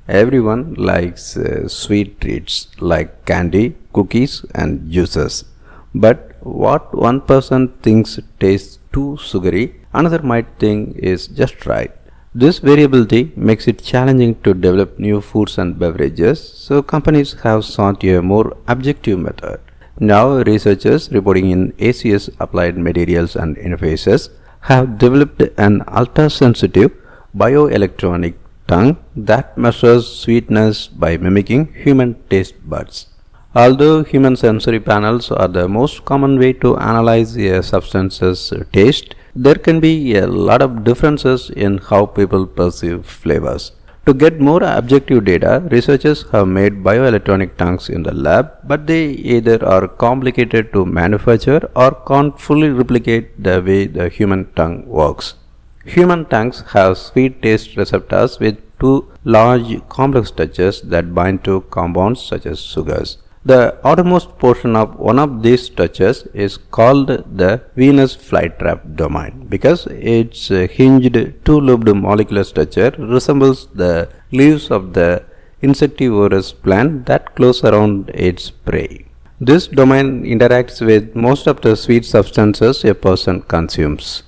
Everyone likes sweet treats like candy, cookies, and juices. But what one person thinks tastes too sugary, another might think is just right. This variability makes it challenging to develop new foods and beverages, so companies have sought a more objective method. Now, researchers reporting in ACS Applied Materials and Interfaces have developed an ultrasensitive bioelectronic tongue that measures sweetness by mimicking human taste buds. Although human sensory panels are the most common way to analyze a substance's taste, there can be a lot of differences in how people perceive flavors. To get more objective data, researchers have made bioelectronic tongues in the lab, but they either are complicated to manufacture or can't fully replicate the way the human tongue works. Human tongues have sweet taste receptors with two large complex structures that bind to compounds such as sugars. The outermost portion of one of these structures is called the Venus flytrap domain because its hinged two-lobed molecular structure resembles the leaves of the insectivorous plant that close around its prey. This domain interacts with most of the sweet substances a person consumes.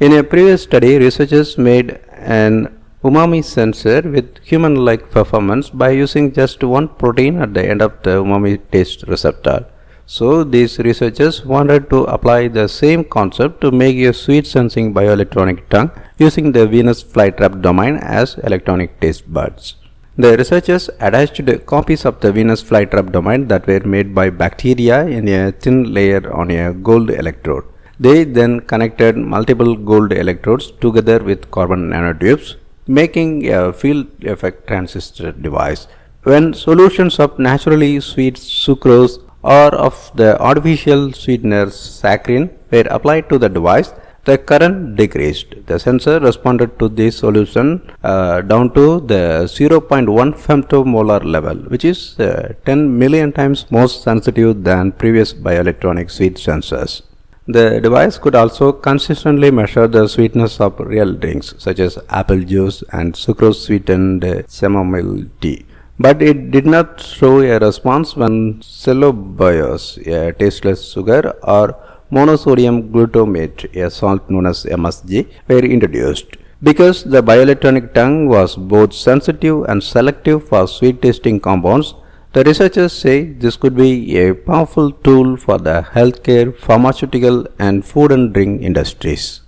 In a previous study, researchers made an Umami Sensor with human-like performance by using just one protein at the end of the umami taste receptor. So, these researchers wanted to apply the same concept to make a sweet-sensing bioelectronic tongue using the Venus flytrap domain as electronic taste buds. The researchers attached copies of the Venus flytrap domain that were made by bacteria in a thin layer on a gold electrode. They then connected multiple gold electrodes together with carbon nanotubes, making a field effect transistor device. When solutions of naturally sweet sucrose or of the artificial sweetener saccharin were applied to the device, the current decreased. The sensor responded to this solution down to the 0.1 femtomolar level, which is 10 million times more sensitive than previous bioelectronic sweet sensors. The device could also consistently measure the sweetness of real drinks such as apple juice and sucrose sweetened chamomile tea. But it did not show a response when cellobiose, a tasteless sugar, or monosodium glutamate, a salt known as MSG, were introduced. Because the bioelectronic tongue was both sensitive and selective for sweet tasting compounds, the researchers say this could be a powerful tool for the healthcare, pharmaceutical, and food and drink industries.